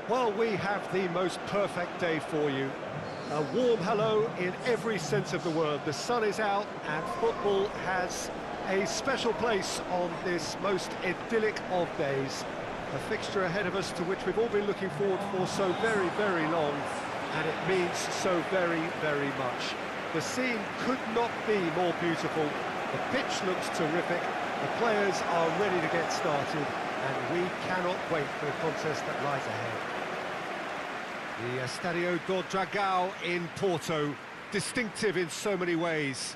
Well, we have the most perfect day for you. A warm hello in every sense of the word. The sun is out and football has a special place on this most idyllic of days. A fixture ahead of us to which we've all been looking forward for so very, very long, and it means so very, very much. The scene could not be more beautiful. The pitch looks terrific. The players are ready to get started, and we cannot wait for the contest that lies ahead. The Estadio do Dragão in Porto, distinctive in so many ways,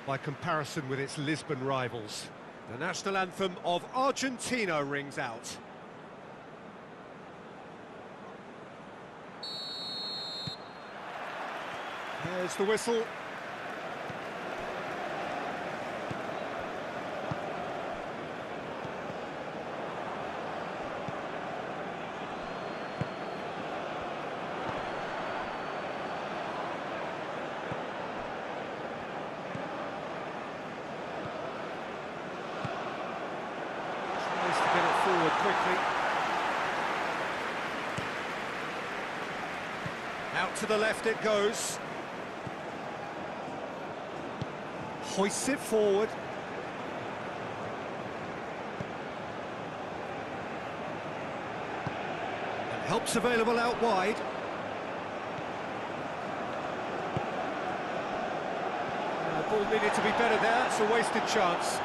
by comparison with its Lisbon rivals. The national anthem of Argentina rings out. There's the whistle. Forward quickly. Out to the left it goes. Hoists it forward. And help's available out wide. The ball needed to be better there, it's a wasted chance.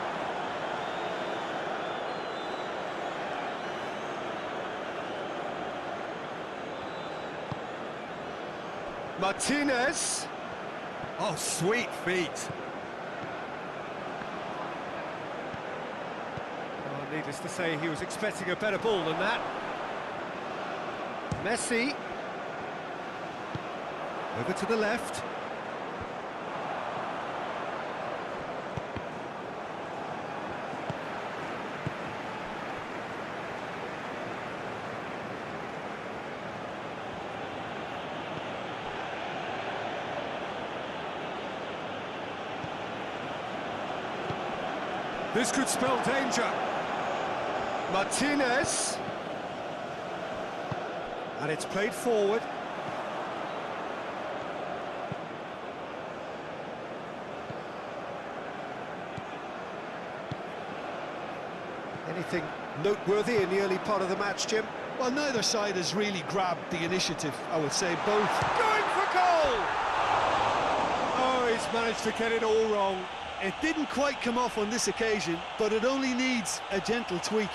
Martinez. Oh, sweet feet. Oh, needless to say, he was expecting a better ball than that. Messi. Over to the left. This could spell danger. Martinez. And it's played forward. Anything noteworthy in the early part of the match, Jim? Well, neither side has really grabbed the initiative, I would say. Both going for goal! Oh, he's managed to get it all wrong. It didn't quite come off on this occasion, but it only needs a gentle tweak.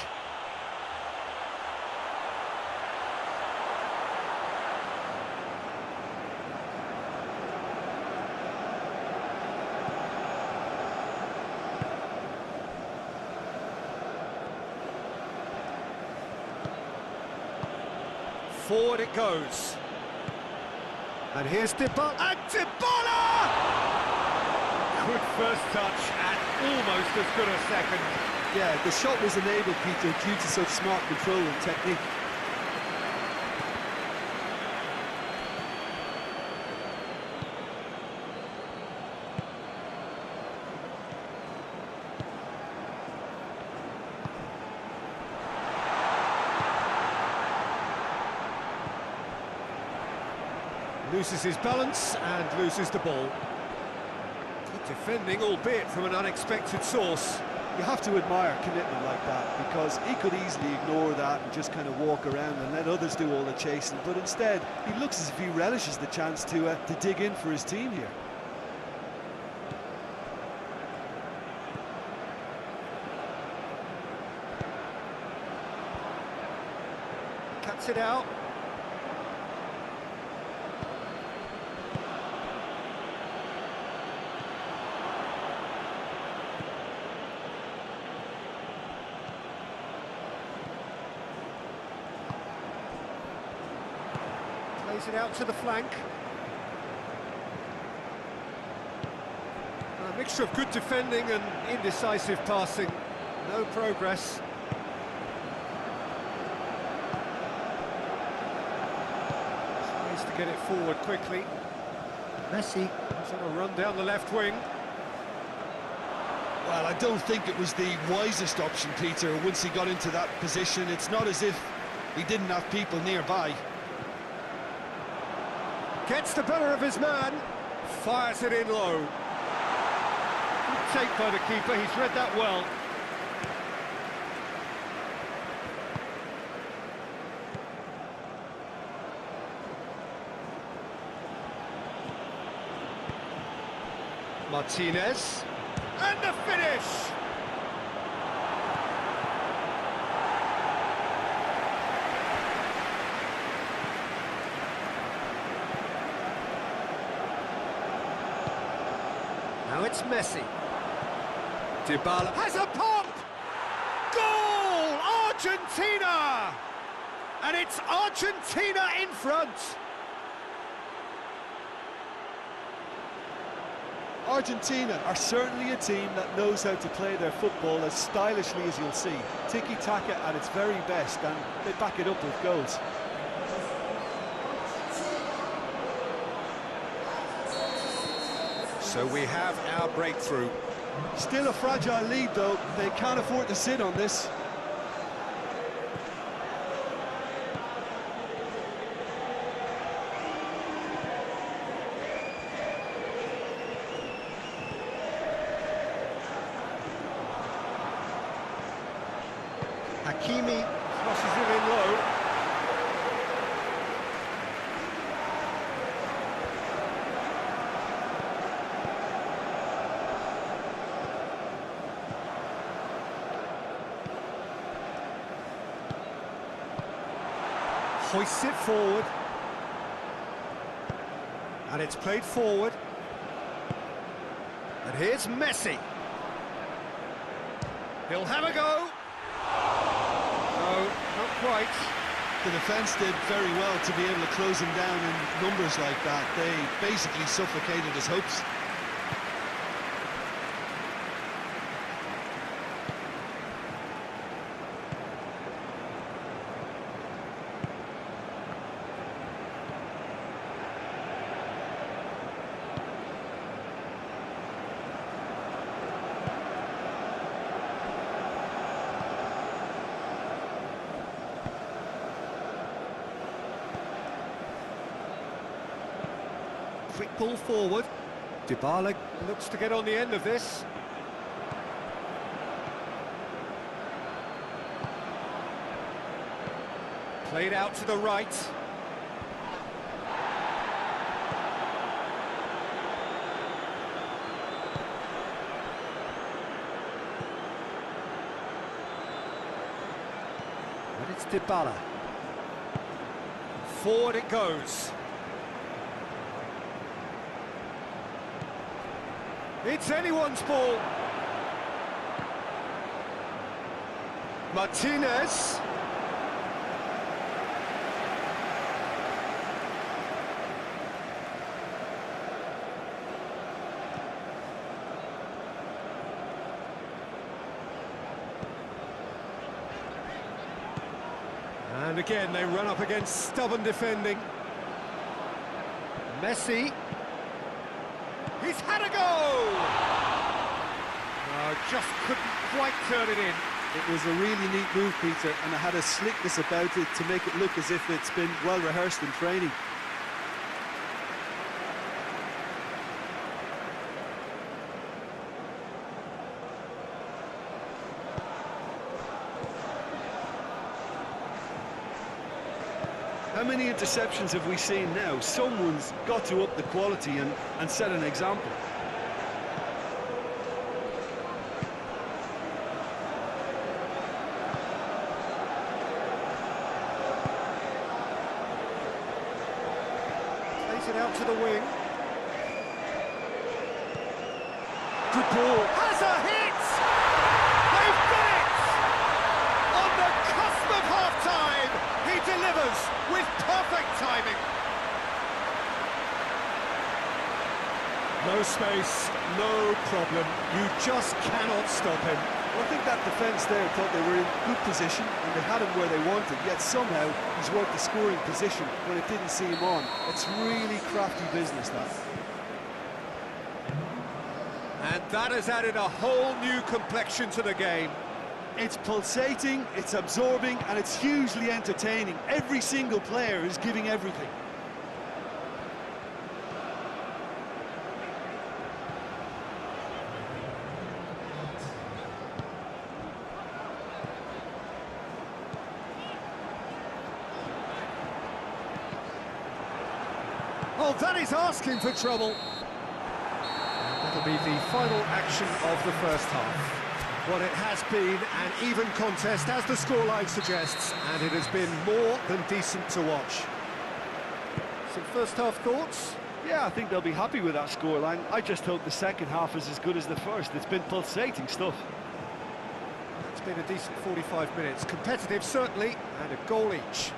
Forward it goes. And here's Dybala. And Dybala! Good first touch and almost as good a second. Yeah, the shot was enabled, Peter, due to such smart control and technique. Loses his balance and loses the ball. Defending, albeit from an unexpected source. You have to admire commitment like that, because he could easily ignore that and just kind of walk around and let others do all the chasing, but instead he looks as if he relishes the chance to dig in for his team here. Cuts it out. Plays it out to the flank. A mixture of good defending and indecisive passing. No progress. Tries to get it forward quickly. Messi is on a run down the left wing. Well, I don't think it was the wisest option, Peter, once he got into that position. It's not as if he didn't have people nearby. Gets the better of his man, fires it in low. Good take by the keeper, he's read that well. Martinez, and the finish! Now it's Messi. Dybala has a pop! Goal! Argentina! And it's Argentina in front! Argentina are certainly a team that knows how to play their football as stylishly as you'll see. Tiki-taka at its very best, and they back it up with goals. So we have our breakthrough. Still a fragile lead though, they can't afford to sit on this. Hakimi crosses it in low. Hoists it forward. And it's played forward. And here's Messi. He'll have a go. No, not quite. The defence did very well to be able to close him down in numbers like that. They basically suffocated his hopes. Quick ball forward. Dybala looks to get on the end of this. Played out to the right. But it's Dybala. Forward it goes. It's anyone's ball. Martinez. And again, they run up against stubborn defending. Messi. He's had a go! No, just couldn't quite turn it in. It was a really neat move, Peter, and it had a slickness about it to make it look as if it's been well rehearsed in training. How many interceptions have we seen now? Someone's got to up the quality and set an example. Plays it out to the wing. Good ball. Has a hit! They've got it! On the cusp of half-time, he delivers with perfect timing. No space, no problem. You just cannot stop him. Well, I think that defence there thought they were in good position and they had him where they wanted, yet somehow he's worked the scoring position when it didn't see him on. It's really crafty business, that. And that has added a whole new complexion to the game. It's pulsating, it's absorbing, and it's hugely entertaining. Every single player is giving everything. Well, that is asking for trouble. That'll be the final action of the first half. Well, it has been an even contest, as the scoreline suggests, and it has been more than decent to watch. Some first-half thoughts? Yeah, I think they'll be happy with that scoreline. I just hope the second half is as good as the first. It's been pulsating stuff. It's been a decent 45 minutes. Competitive, certainly, and a goal each.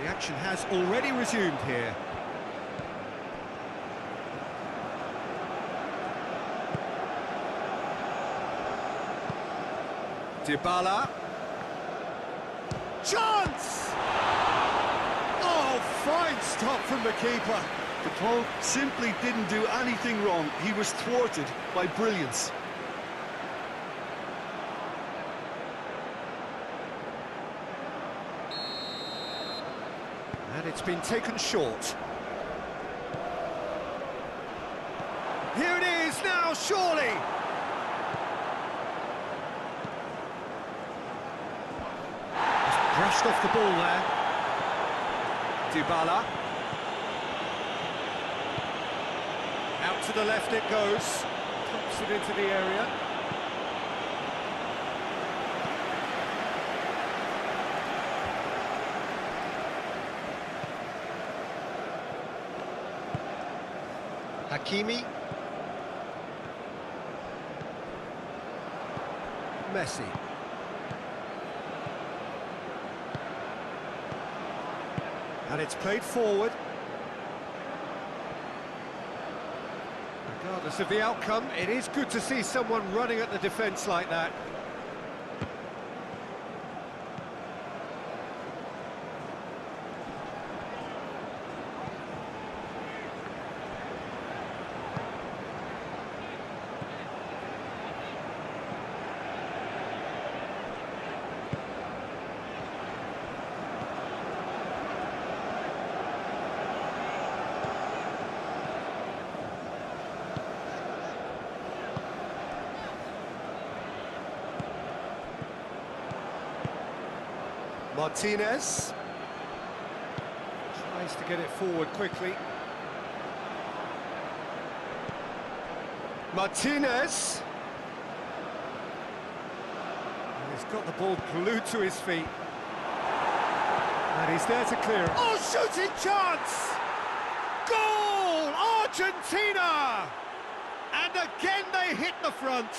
The action has already resumed here. Dybala. Chance! Oh, fine stop from the keeper. The Pope simply didn't do anything wrong. He was thwarted by brilliance. And it's been taken short. Here it is now, surely! Just brushed off the ball there. Dybala. Out to the left it goes. Pops it into the area. Hakimi. Messi. And it's played forward. Regardless of the outcome, it is good to see someone running at the defence like that. Martinez tries to get it forward quickly. Martinez. And he's got the ball glued to his feet. And he's there to clear it. Oh, shooting chance! Goal! Argentina! And again they hit the front.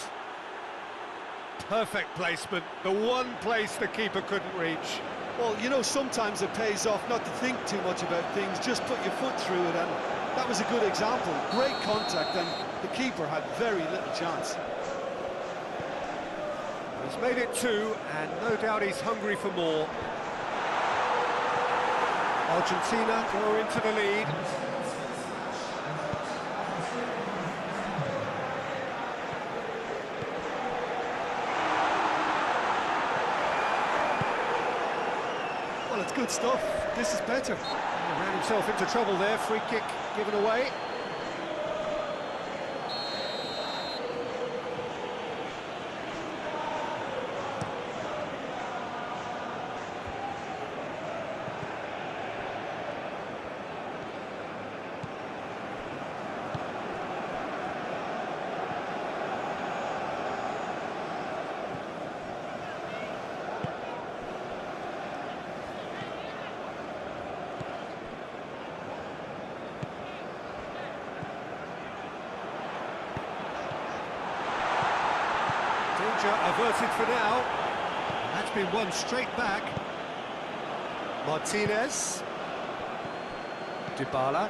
Perfect placement, the one place the keeper couldn't reach. Well, you know, sometimes it pays off not to think too much about things, just put your foot through it, and that was a good example. Great contact, and the keeper had very little chance. He's made it two, and no doubt he's hungry for more. Argentina go into the lead. Well, it's good stuff. This is better. He ran himself into trouble there. Free kick given away. Danger averted for now. And that's been won straight back. Martinez. Dybala.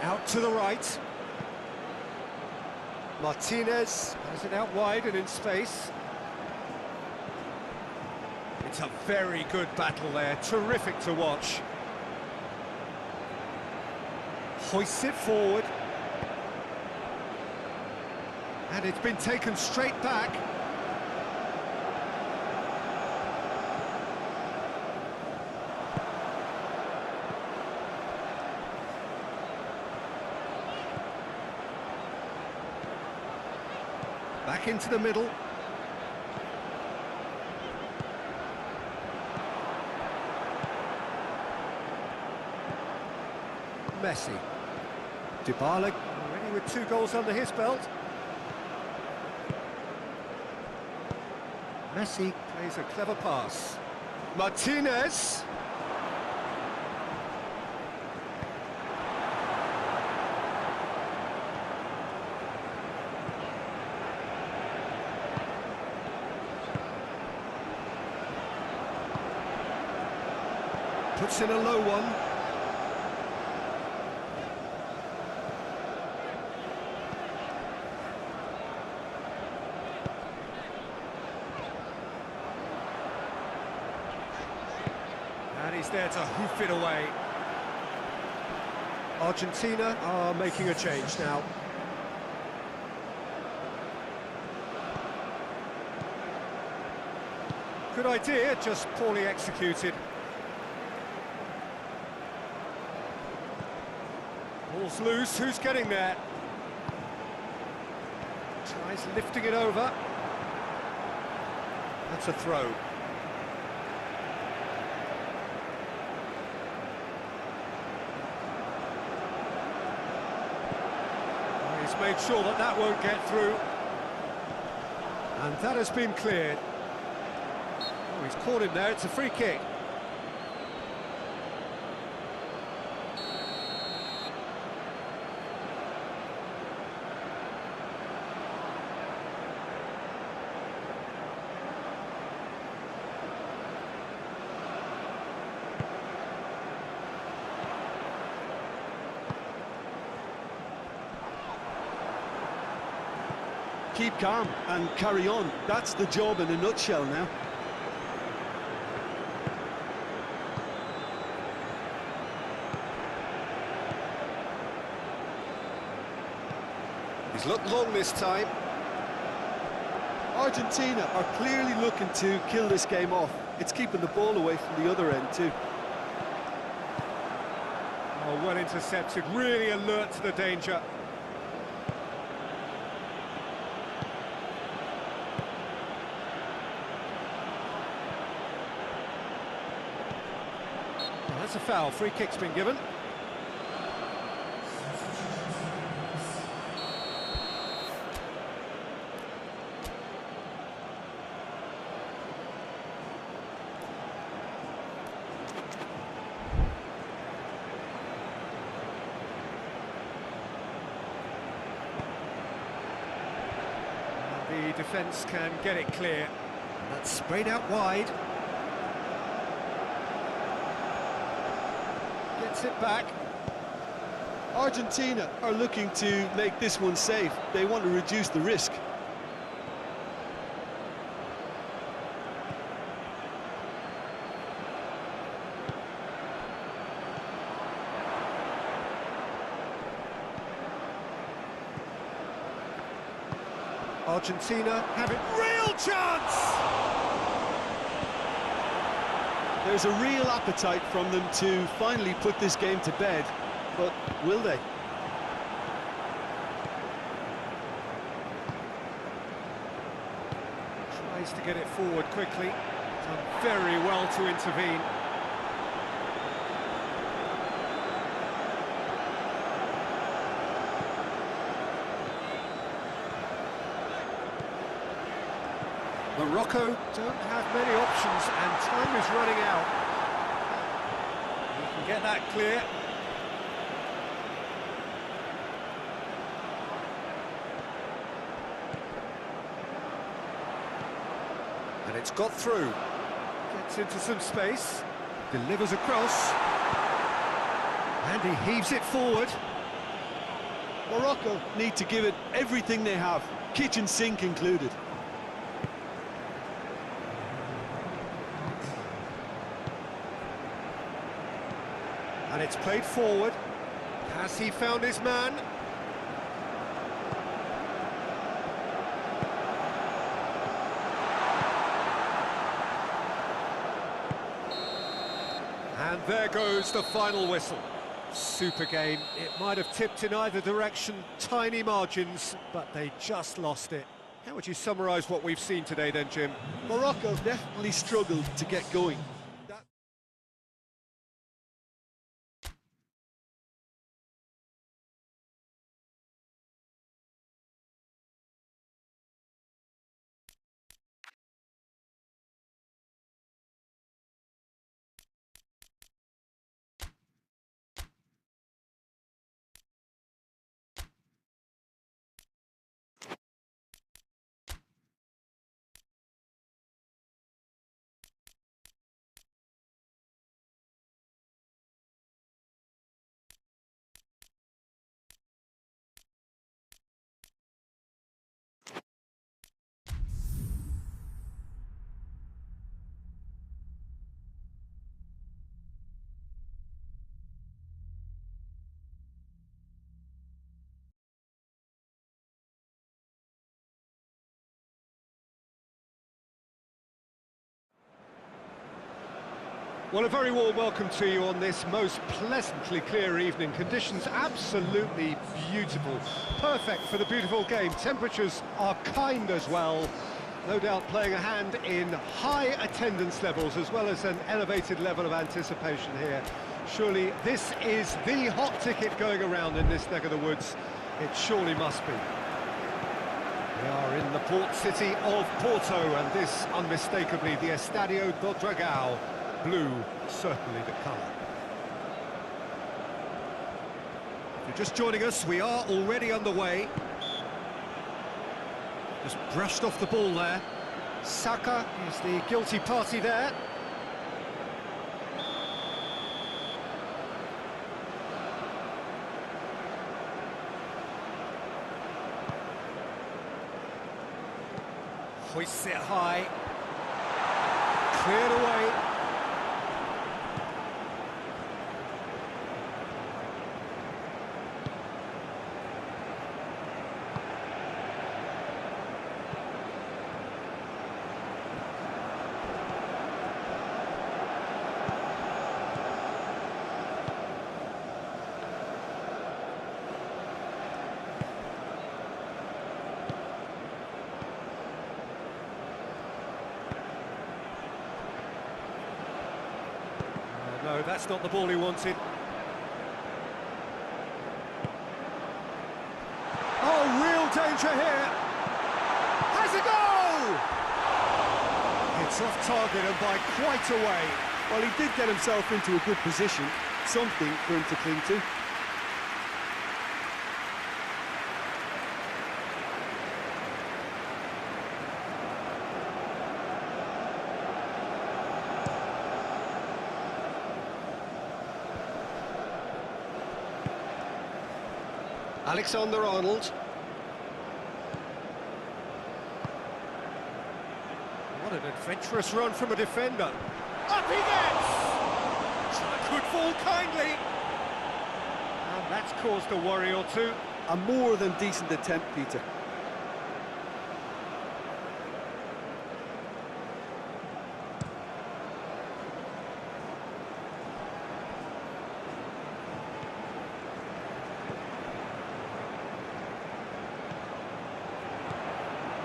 Out to the right. Martinez has it out wide and in space. It's a very good battle there. Terrific to watch. Hoists it forward. And it's been taken straight back. Back into the middle. Messi. Dybala already with 2 goals under his belt. Messi plays a clever pass. Martinez. Puts in a low one. And he's there to hoof it away. Argentina are making a change now. Good idea, just poorly executed. Ball's loose, who's getting there? Tries lifting it over. That's a throw. Oh, he's made sure that that won't get through. And that has been cleared. Oh, he's caught him there, it's a free kick. Keep calm and carry on. That's the job in a nutshell now. He's looked long this time. Argentina are clearly looking to kill this game off. It's keeping the ball away from the other end too. Oh, well intercepted, really alert to the danger. Oh, that's a foul, free kick's been given. The defence can get it clear. That's sprayed out wide. Gets it back. Argentina are looking to make this one safe. They want to reduce the risk. Argentina have it, real chance! There's a real appetite from them to finally put this game to bed, but will they? Tries to get it forward quickly. Done very well to intervene. Morocco don't have many options and time is running out. You can get that clear. And it's got through. Gets into some space. Delivers across. And he heaves it forward. Morocco need to give it everything they have, kitchen sink included. And it's played forward. Has he found his man? And there goes the final whistle. Super game. It might have tipped in either direction, tiny margins, but they just lost it. How would you summarise what we've seen today then, Jim? Morocco definitely struggled to get going. Well, a very warm welcome to you on this most pleasantly clear evening. Conditions absolutely beautiful. Perfect for the beautiful game. Temperatures are kind as well. No doubt playing a hand in high attendance levels as well as an elevated level of anticipation here. Surely this is the hot ticket going around in this neck of the woods. It surely must be. We are in the port city of Porto, and this unmistakably the Estadio do Dragão. Blue, certainly the colour. If you're just joining us, we are already underway. Just brushed off the ball there. Saka is the guilty party there. Hoists it high. Cleared away. No, that's not the ball he wanted. Oh, real danger here. Has a goal! It's off target and by quite a way. Well, he did get himself into a good position, something for him to cling to. Alexander-Arnold. What an adventurous run from a defender. Up he gets! That could fall kindly. And that's caused a worry or two. A more than decent attempt, Peter.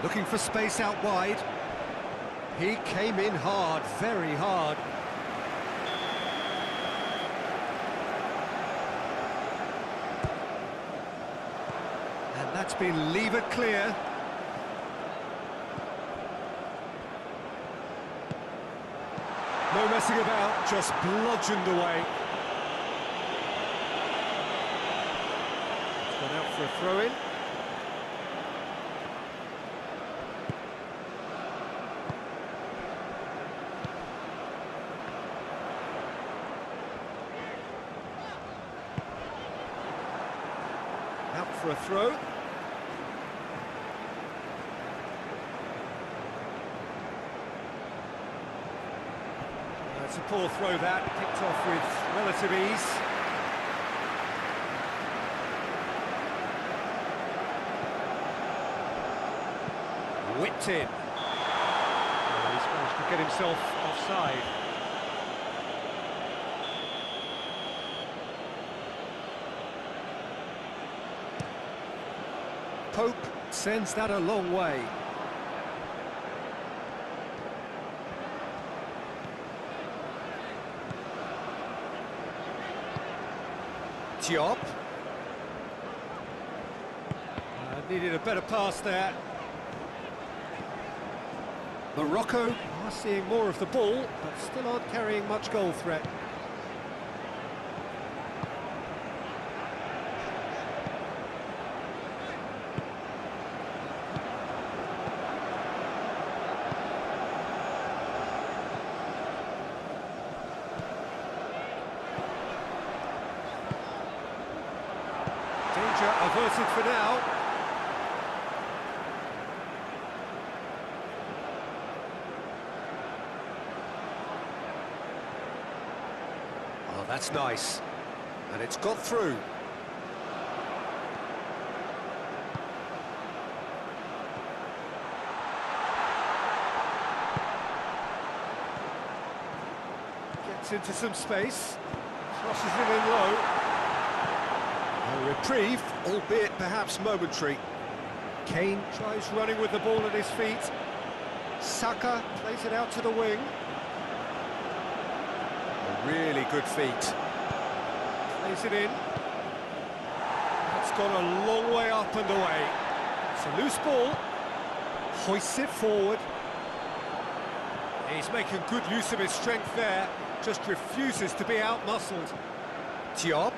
Looking for space out wide. He came in hard, very hard. And that's been levered clear. No messing about, just bludgeoned away. It's gone out for a throw-in. For a throw. It's a poor throw that, picked off with relative ease. Whipped in. He's managed to get himself offside. Pope sends that a long way. Diop. Needed a better pass there. Morocco are seeing more of the ball, but still aren't carrying much goal threat. Danger averted for now. Oh, that's nice. And it's got through. Gets Gets into some space, crosses it in low. A reprieve, albeit perhaps momentary. Kane tries running with the ball at his feet. Saka plays it out to the wing. A really good feat. Plays it in. It's gone a long way up and away. It's a loose ball. Hoists it forward. He's making good use of his strength there. Just refuses to be out-muscled. Diop.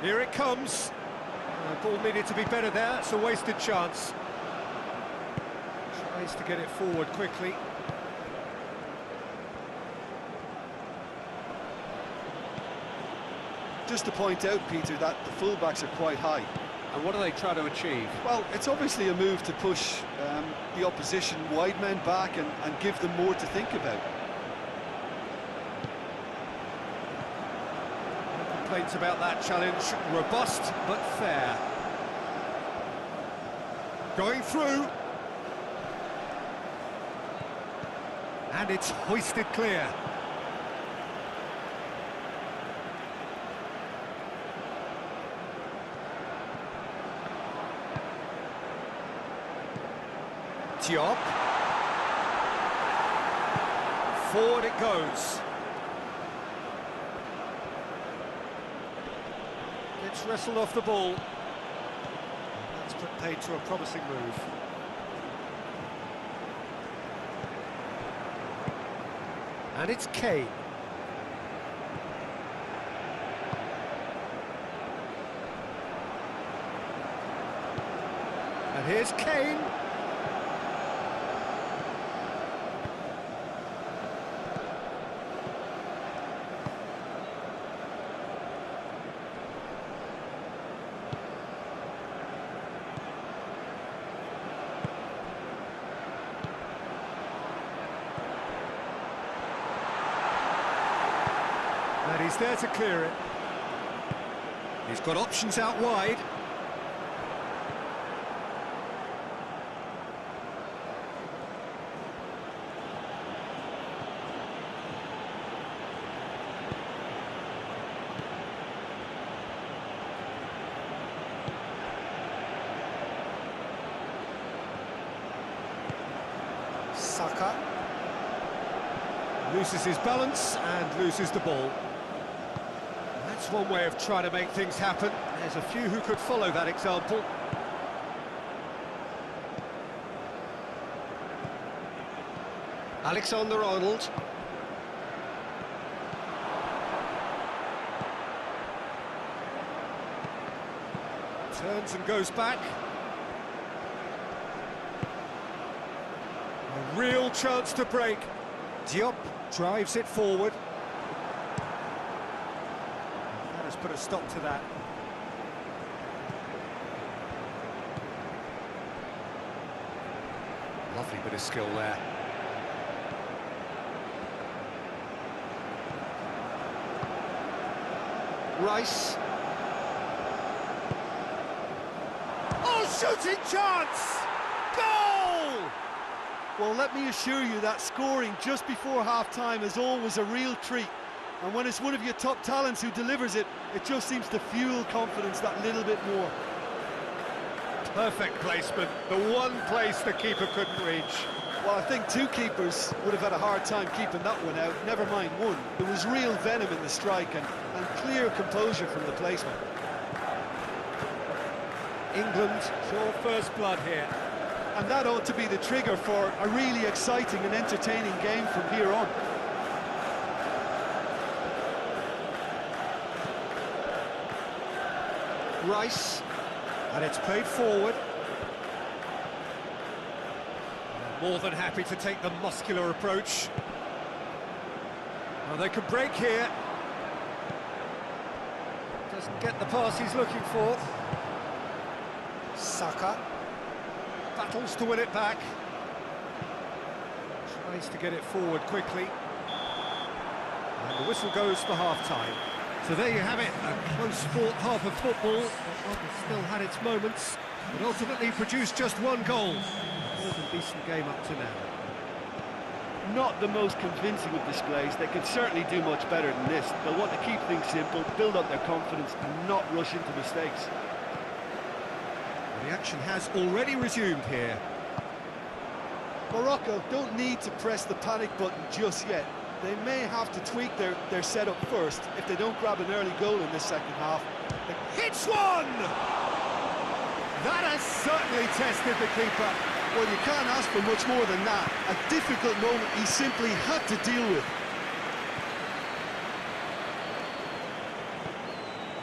Here it comes. The ball needed to be better there. It's a wasted chance. Tries to get it forward quickly. Just to point out, Peter, that the fullbacks are quite high. And what are they trying to achieve? Well, it's obviously a move to push the opposition wide men back and give them more to think about. No complaints about that challenge. Robust but fair. Going through. And it's hoisted clear. Diop. Forward it goes. Gets wrestled off the ball. That's put paid to a promising move. And it's Kane. And here's Kane. And he's there to clear it. He's got options out wide. Saka loses his balance and loses the ball. That's one way of trying to make things happen. There's a few who could follow that example. Alexander-Arnold. Turns and goes back. A real chance to break. Diop drives it forward. That has put a stop to that. Lovely bit of skill there. Rice. Oh, shooting chance! Goal! Well, let me assure you that scoring just before half-time is always a real treat. And when it's one of your top talents who delivers it, it just seems to fuel confidence that little bit more. Perfect placement, the one place the keeper couldn't reach. Well, I think two keepers would have had a hard time keeping that one out, never mind one. There was real venom in the strike and clear composure from the placement. England show first blood here. And that ought to be the trigger for a really exciting and entertaining game from here on. Rice, and it's played forward. More than happy to take the muscular approach. Well, they can break here. Doesn't get the pass he's looking for. Saka battles to win it back. Tries to get it forward quickly. And the whistle goes for half-time. So there you have it, a close-fought half of football, but one that still had its moments, but ultimately produced just one goal. More than decent game up to now. Not the most convincing of displays. They can certainly do much better than this. They'll want to keep things simple, build up their confidence and not rush into mistakes. The action has already resumed here. Morocco don't need to press the panic button just yet. They may have to tweak their setup first if they don't grab an early goal in this second half. Hits one! That has certainly tested the keeper. Well, you can't ask for much more than that. A difficult moment he simply had to deal with.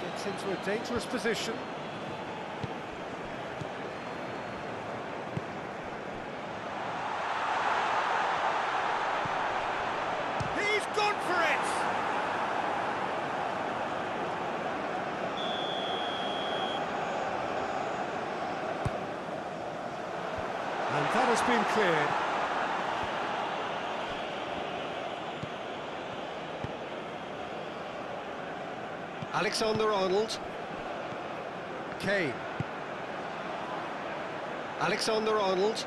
Gets into a dangerous position. He's gone for it! And that has been cleared. Alexander-Arnold. Kane. Alexander-Arnold.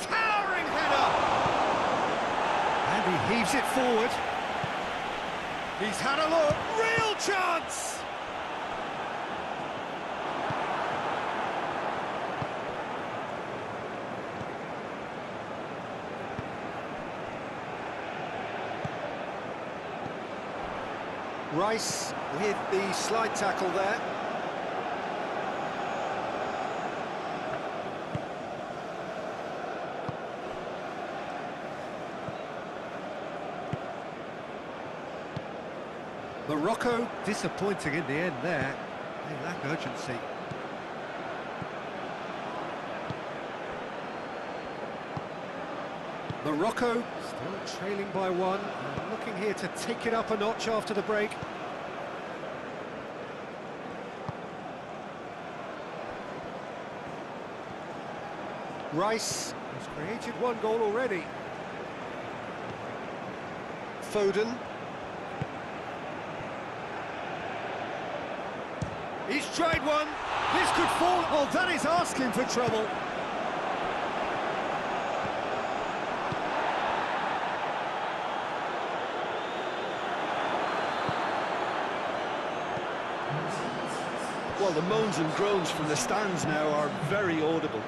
Towering header! And he heaves it forward. He's had a look. Real chance! Rice with the slide tackle there. Morocco disappointing in the end there. They lack urgency. Morocco still trailing by one, and looking here to take it up a notch after the break. Rice has created one goal already. Foden. He's tried one. This could fall. Oh, that is asking for trouble. Well, the moans and groans from the stands now are very audible.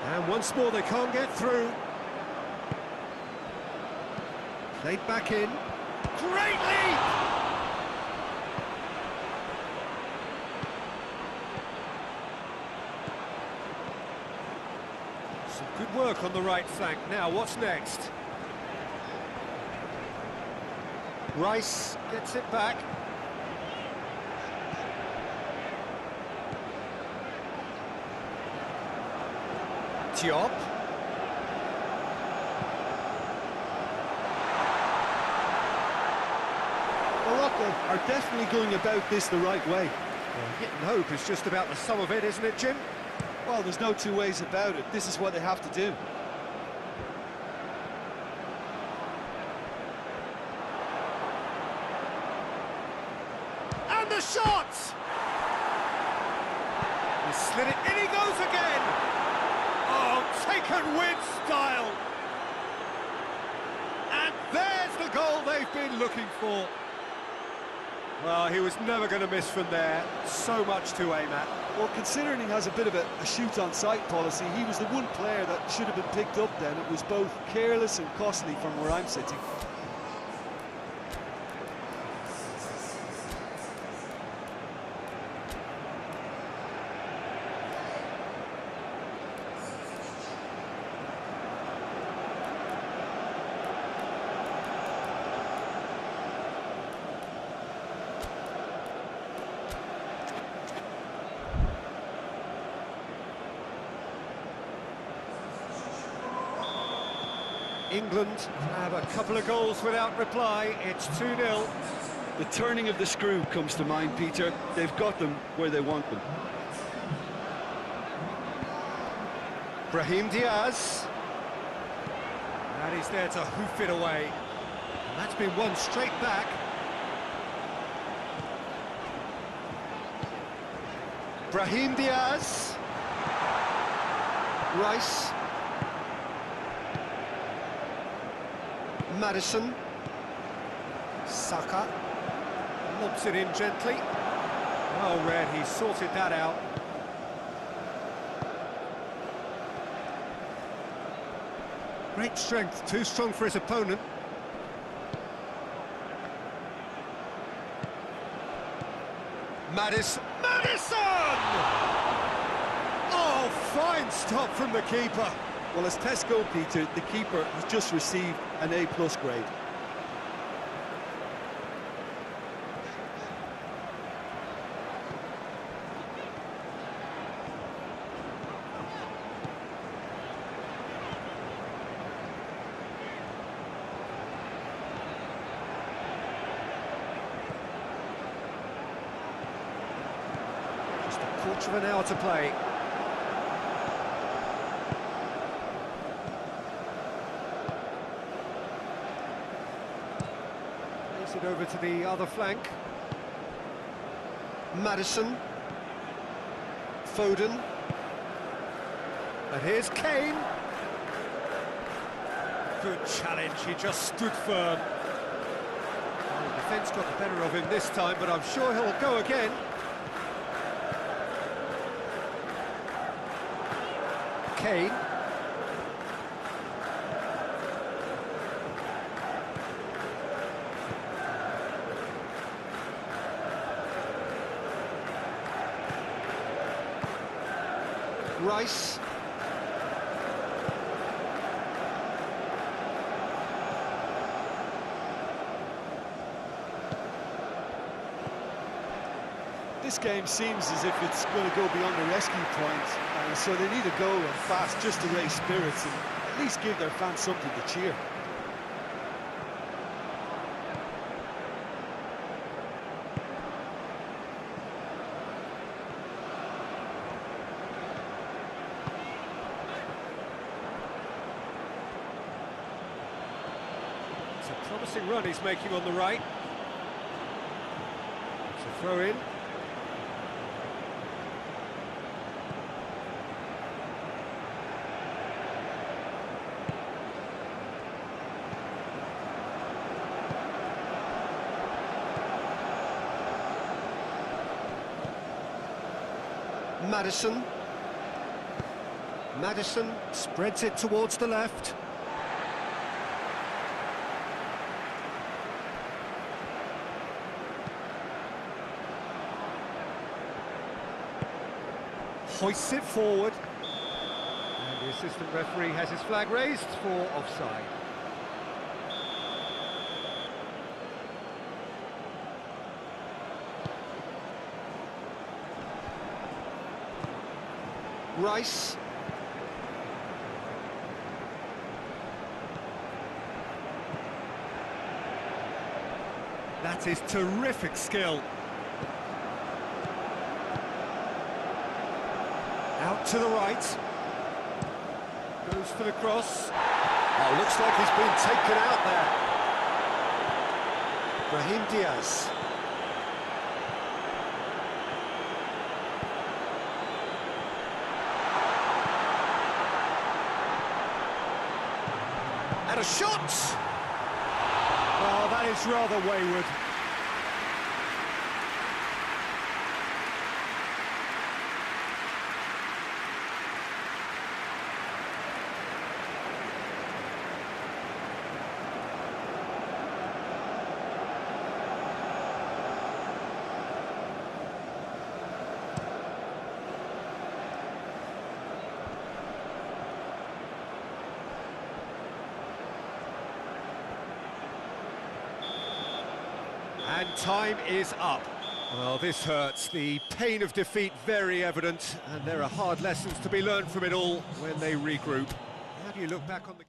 And once more they can't get through. Played back in. Great lead! Some good work on the right flank. Now, what's next? Rice gets it back. Diop. Morocco are definitely going about this the right way. Well, hit and hope is just about the sum of it, isn't it, Jim? Well, there's no two ways about it. This is what they have to do. And the shot! He slid it, in he goes again! Oh, taken with style! And there's the goal they've been looking for. Well, he was never going to miss from there. So much to aim at. Well, considering he has a bit of a shoot-on-sight policy, he was the one player that should have been picked up then. It was both careless and costly from where I'm sitting. England have a couple of goals without reply. It's 2-0. The turning of the screw comes to mind, Peter. They've got them where they want them. Brahim Diaz. And he's there to hoof it away. And that's been won straight back. Brahim Diaz. Rice. Maddison. Saka. Lobs it in gently. Well read, he sorted that out. Great strength, too strong for his opponent. Maddison! Oh, fine stop from the keeper. Well, as Tesco, Peter, the keeper has just received an A+ grade. Just a quarter of an hour to play. Plays it over to the other flank. Maddison. Foden. And here's Kane. Good challenge, he just stood firm. The defence got the better of him this time, but I'm sure he'll go again. Kane. Rice. This game seems as if it's going to go beyond the rescue point, so they need to go fast just to raise spirits and at least give their fans something to cheer. It's a promising run he's making on the right. It's a throw in. Maddison. Maddison spreads it towards the left. Hoists it forward. And the assistant referee has his flag raised for offside. Rice. That is terrific skill. Out to the right. Goes for the cross. Oh, looks like he's been taken out there. Brahim Diaz. And a shot! Oh, that is rather wayward. And time is up. Well, this hurts. The pain of defeat very evident, and there are hard lessons to be learned from it all when they regroup. How do you look back on the...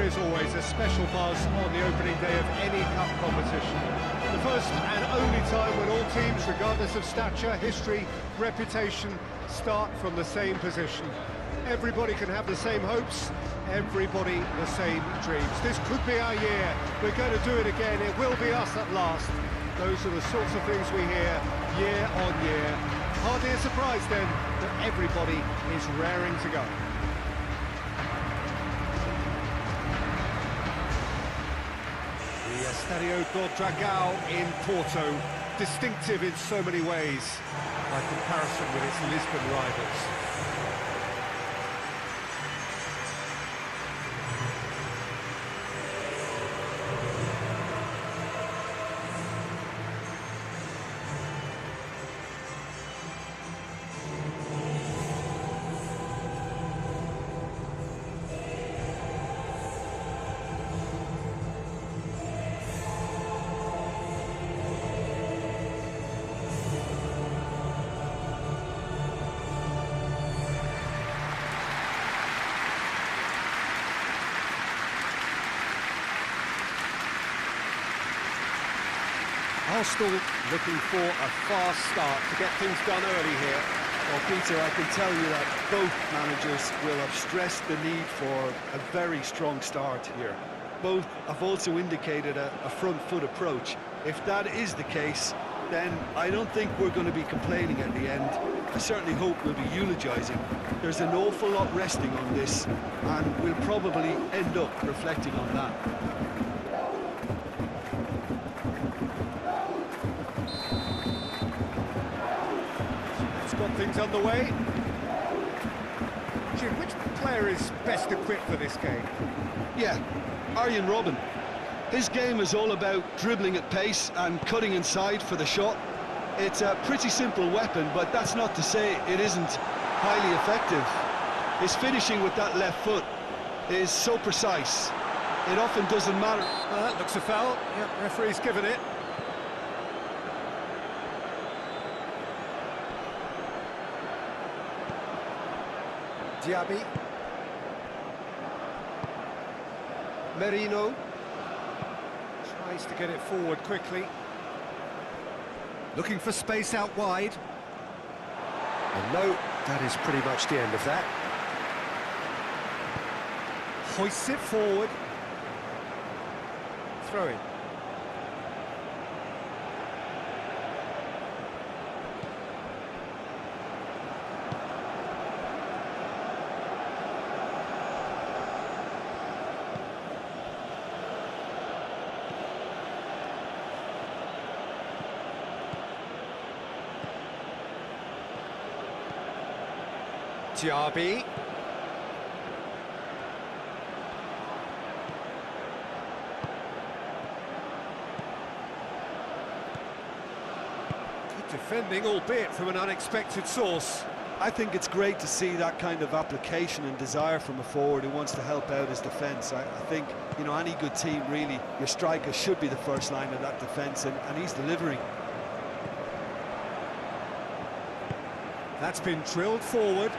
is always a special buzz on the opening day of any cup competition. The first and only time when all teams, regardless of stature, history, reputation, start from the same position. Everybody can have the same hopes, everybody the same dreams. This could be our year. We're going to do it again. It will be us at last. Those are the sorts of things we hear year on year. Hardly a surprise then that everybody is raring to go. The Estadio do Dragão in Porto, distinctive in so many ways, by comparison with its Lisbon rivals. Arsenal looking for a fast start to get things done early here. Well, Peter, I can tell you that both managers will have stressed the need for a very strong start here. Both have also indicated a front foot approach. If that is the case, then I don't think we're going to be complaining at the end. I certainly hope we'll be eulogising. There's an awful lot resting on this, and we'll probably end up reflecting on that. Got things underway. Jim, which player is best equipped for this game? Yeah, Arjen Robben. His game is all about dribbling at pace and cutting inside for the shot. It's a pretty simple weapon, but that's not to say it isn't highly effective. His finishing with that left foot is so precise. It often doesn't matter. That looks a foul. Yep, referee's given it. Diaby. Merino tries to get it forward quickly. Looking for space out wide. And no, that is pretty much the end of that. Hoists it forward. Throw in. Diaby. Good defending, albeit from an unexpected source. I think it's great to see that kind of application and desire from a forward who wants to help out his defence. I think, you know, any good team, really, your striker should be the first line of that defence, and he's delivering. That's been drilled forward.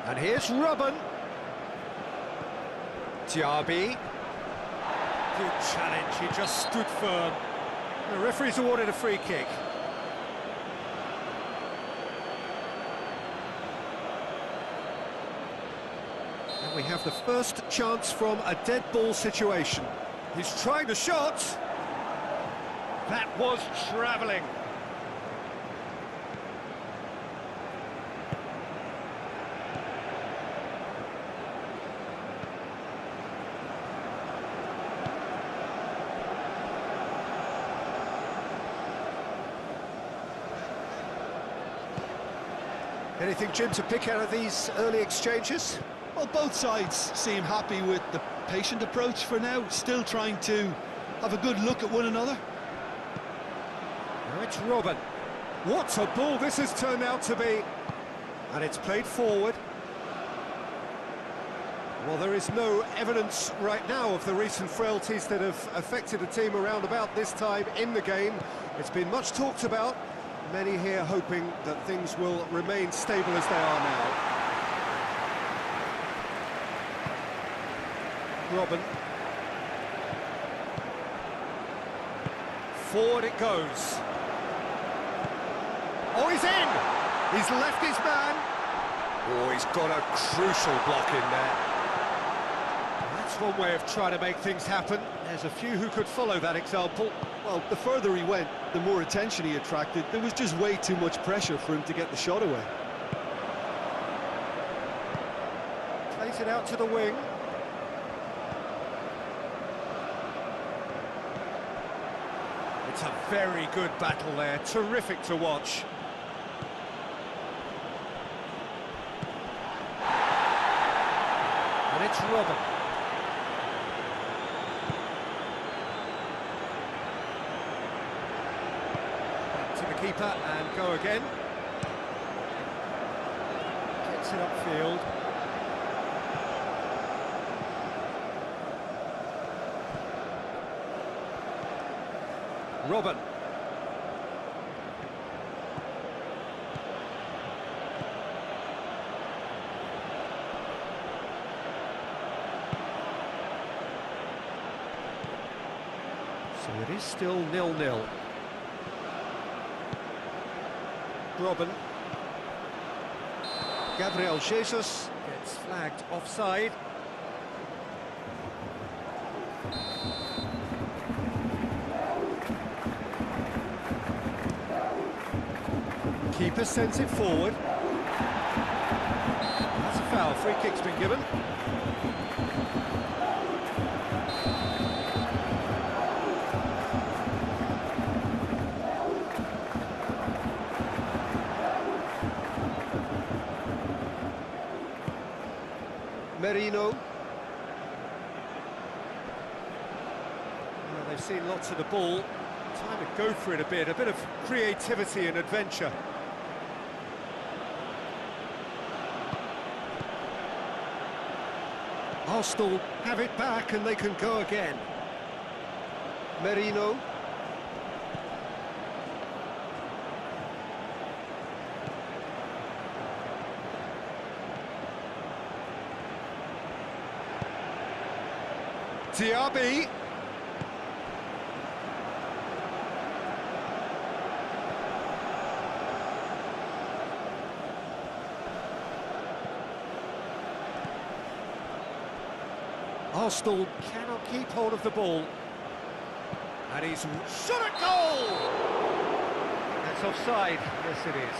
And here's Robben. Diaby. Good challenge, he just stood firm. The referee's awarded a free kick. And we have the first chance from a dead ball situation. He's trying the shot. That was travelling. Anything, Jim, to pick out of these early exchanges? Well, both sides seem happy with the patient approach for now, still trying to have a good look at one another. Now it's Robben. What a ball this has turned out to be. And it's played forward. Well, there is no evidence right now of the recent frailties that have affected the team around about this time in the game. It's been much talked about. Many here hoping that things will remain stable as they are now. Robben. Forward it goes. Oh, he's in! He's left his man. Oh, he's got a crucial block in there. That's one way of trying to make things happen. There's a few who could follow that example. Well, the further he went, the more attention he attracted. There was just way too much pressure for him to get the shot away. Plays it out to the wing. It's a very good battle there, terrific to watch. And it's Robben. Back to the keeper and go again. Gets it upfield. Robben. So it is still 0-0. Robben. Gabriel Jesus gets flagged offside. Keeper sends it forward. That's a foul. Free kick's been given. Merino. Well, they've seen lots of the ball. Time to go for it a bit of creativity and adventure. Arsenal have it back and they can go again. Merino. Diaby. Arsenal cannot keep hold of the ball. And he's shot at goal! That's offside. Yes, it is.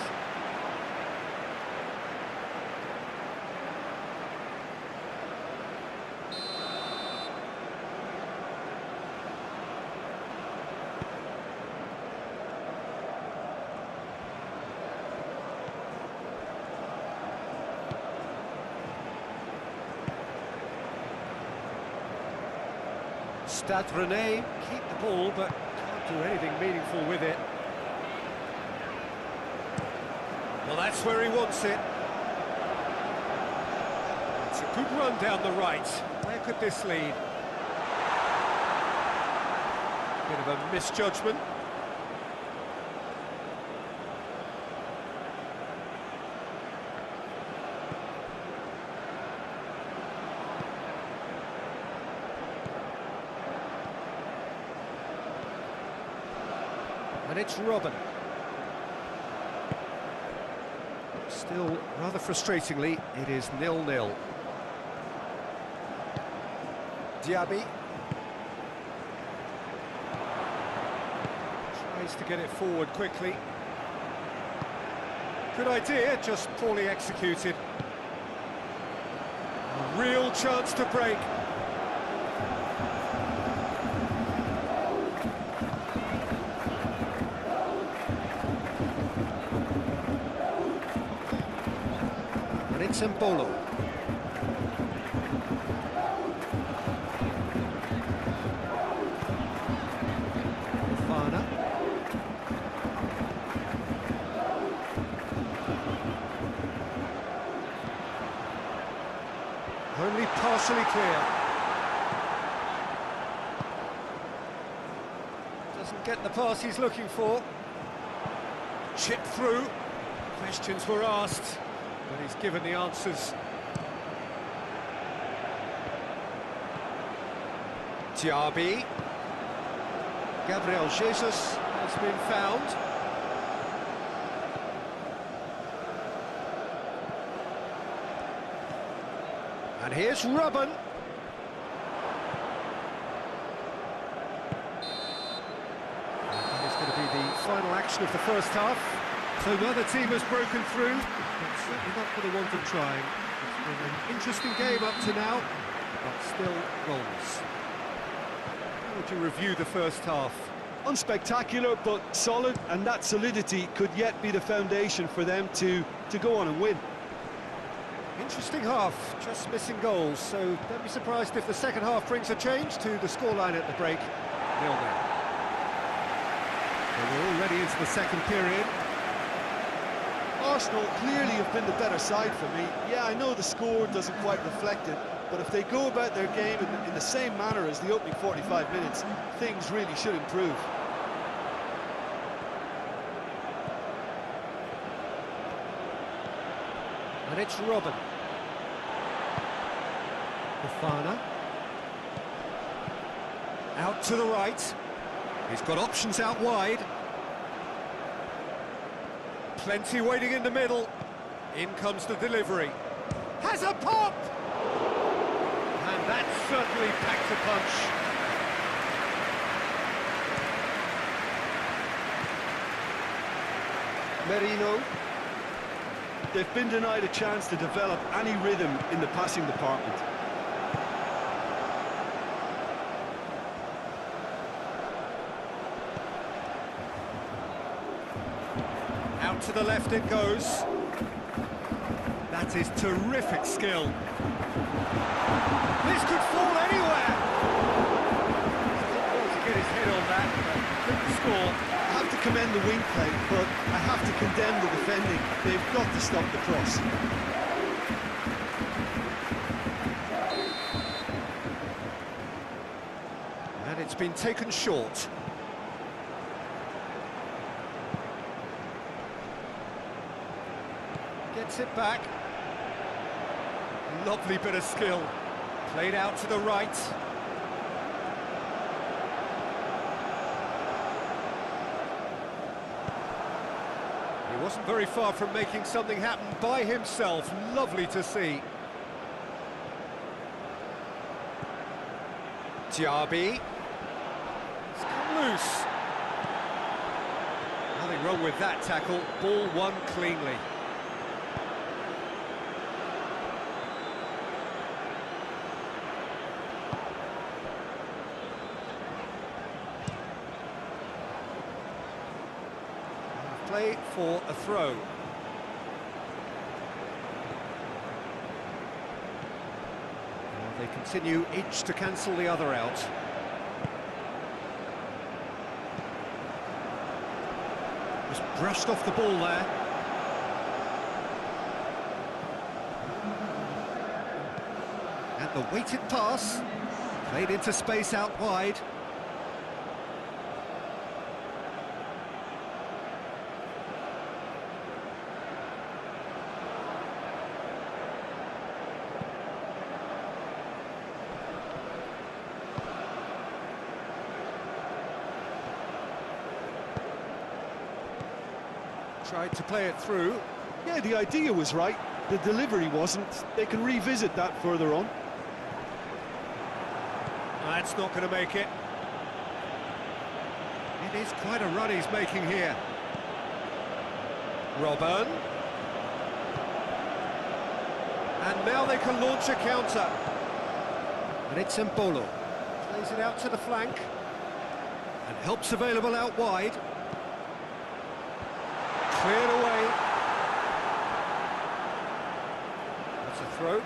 Stade Rennais keep the ball, but can't do anything meaningful with it. Well, that's where he wants it. It's a good run down the right. Where could this lead? Bit of a misjudgment. And it's Robben. Still, rather frustratingly, it is 0-0. Diaby. Tries to get it forward quickly. Good idea, just poorly executed. A real chance to break. And it's Embolo. Fofana. Only pass virtually clear. Doesn't get the pass he's looking for. Chip through. Questions were asked, but he's given the answers. Diaby. Gabriel Jesus has been found. And here's Robben. That is going to be the final action of the first half. So neither team has broken through, but certainly not for the want of trying. It's been an interesting game up to now, but still goals. How would you review the first half? Unspectacular, but solid, and that solidity could yet be the foundation for them to go on and win. Interesting half, just missing goals, so don't be surprised if the second half brings a change to the scoreline at the break. 0-0. So we're already into the second period. Arsenal clearly have been the better side for me. Yeah, I know the score doesn't quite reflect it, but if they go about their game in the same manner as the opening 45 minutes, things really should improve. And it's Robben. Fofana. Out to the right. He's got options out wide. Plenty waiting in the middle. In comes the delivery. Has a pop! And that certainly packed a punch. Merino. They've been denied a chance to develop any rhythm in the passing department. Out to the left it goes. That is terrific skill. This could fall anywhere. He's to get his head on that, but couldn't score. I have to commend the wing play, but I have to condemn the defending. They've got to stop the cross. And it's been taken short. Gets it back. Lovely bit of skill. Played out to the right. He wasn't very far from making something happen by himself. Lovely to see. Diaby. It's come loose. Nothing wrong with that tackle. Ball won cleanly. Play for a throw. Well, they continue each to cancel the other out. Just brushed off the ball there. And the weighted pass, played into space out wide. Tried to play it through. Yeah, the idea was right. The delivery wasn't. They can revisit that further on. That's not going to make it. It is quite a run he's making here. Robben. And now they can launch a counter. And it's Embolo. Plays it out to the flank. And help's available out wide. Cleared away. That's a throw.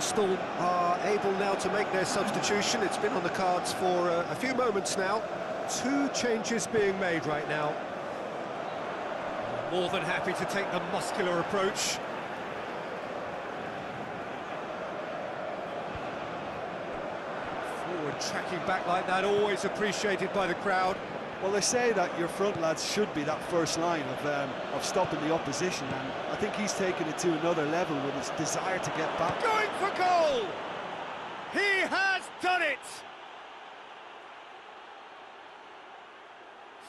Arsenal are able now to make their substitution. It's been on the cards for a few moments now. Two changes being made right now. More than happy to take the muscular approach. Forward tracking back like that, always appreciated by the crowd. Well, they say that your front lads should be that first line of stopping the opposition, and I think he's taken it to another level with his desire to get back. Going for goal! He has done it!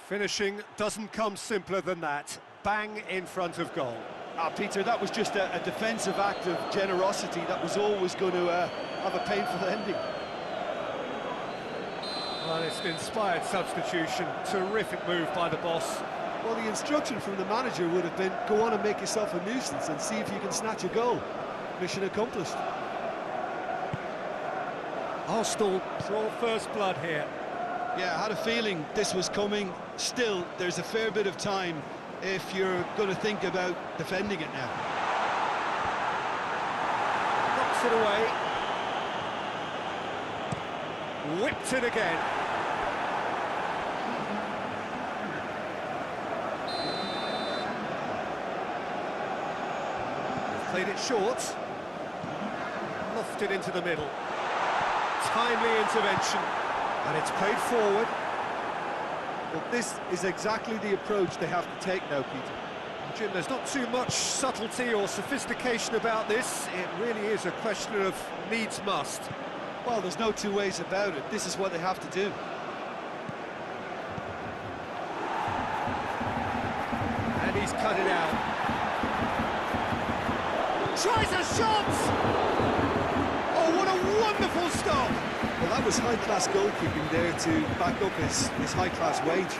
Finishing doesn't come simpler than that. Bang in front of goal. Peter, that was just a defensive act of generosity that was always going to have a painful ending. Well, it's an inspired substitution. Terrific move by the boss. Well, the instruction from the manager would have been, go on and make yourself a nuisance and see if you can snatch a goal. Mission accomplished. Arsenal draw first blood here. Yeah, I had a feeling this was coming. Still, there's a fair bit of time if you're going to think about defending it now. Knocks it away. Whipped it again. Played it short. Lofted into the middle. Timely intervention. And it's played forward. Well, this is exactly the approach they have to take now, Peter. Jim, there's not too much subtlety or sophistication about this. It really is a question of needs must. Well, there's no two ways about it. This is what they have to do. And he's cut it out. Tries a shot! Oh, what a wonderful stop! Well, that was high-class goalkeeping there to back up his high-class wage.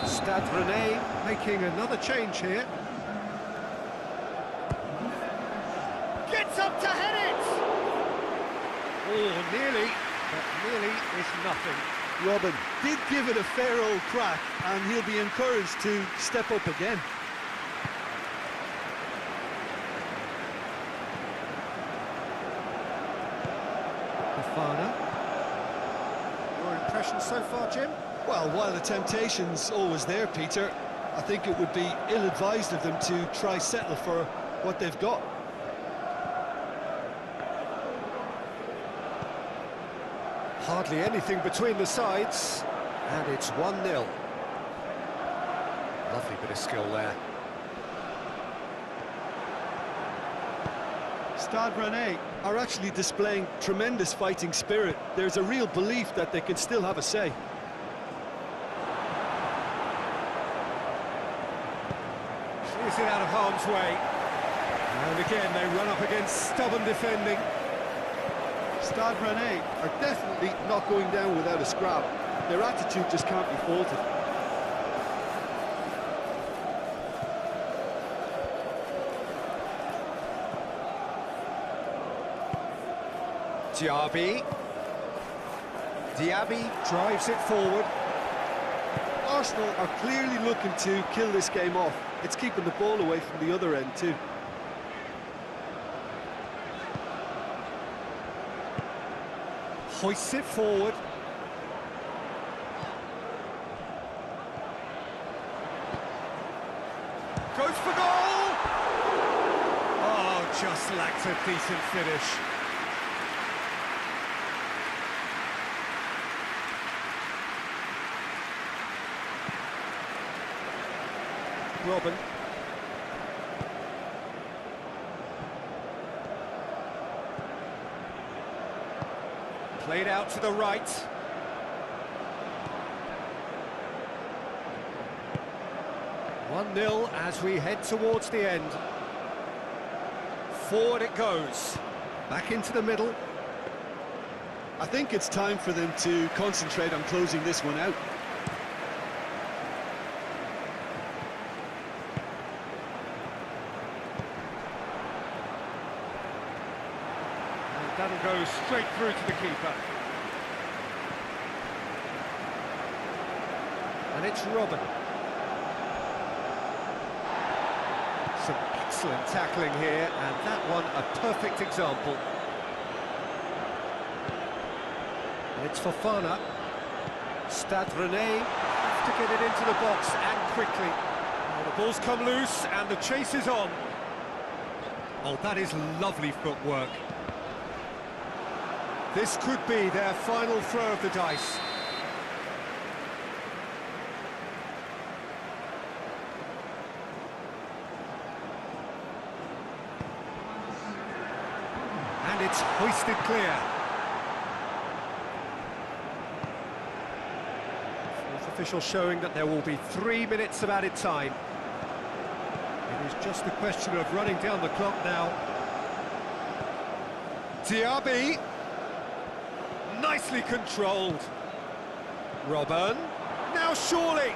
Stade Rennais making another change here. Gets up to head it! Oh, nearly, but nearly is nothing. Robin did give it a fair old crack, and he'll be encouraged to step up again. Fofana. Your impression so far, Jim? Well, while the temptation's always there, Peter, I think it would be ill-advised of them to try settle for what they've got. Hardly anything between the sides, and it's 1-0. Lovely bit of skill there. Stade Rennais are actually displaying tremendous fighting spirit. There's a real belief that they can still have a say. Clears it out of harm's way. And again, they run up against stubborn defending. Stade Rennais are definitely not going down without a scrap. Their attitude just can't be faulted. Diaby drives it forward. Arsenal are clearly looking to kill this game off. It's keeping the ball away from the other end too. Hoists it forward. Goes for goal! Oh, just lacked a decent finish. Robin. Played out to the right. One 0 as we head towards the end. Forward it goes. Back into the middle. I think it's time for them to concentrate on closing this one out. That'll go straight through to the keeper. And And it's Robben. Some excellent tackling here, and that one a perfect example. And it's Fofana. Stade Rennais have to get it into the box, and quickly. Oh, the ball's come loose, and the chase is on. Oh, that is lovely footwork. This could be their final throw of the dice. And it's hoisted clear. Fourth official showing that there will be 3 minutes of added time. It is just a question of running down the clock now. Diaby. Nicely controlled. Robben. Now surely.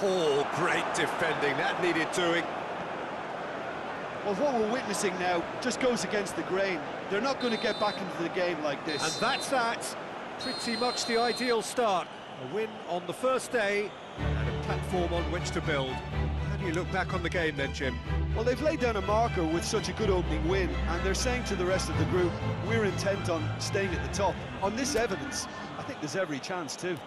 Oh, great defending. That needed doing. Well, what we're witnessing now just goes against the grain. They're not going to get back into the game like this. And that's that. Pretty much the ideal start. A win on the first day and a platform on which to build. How do you look back on the game then, Jim? Well, they've laid down a marker with such a good opening win, and they're saying to the rest of the group, we're intent on staying at the top. On this evidence, I think there's every chance too.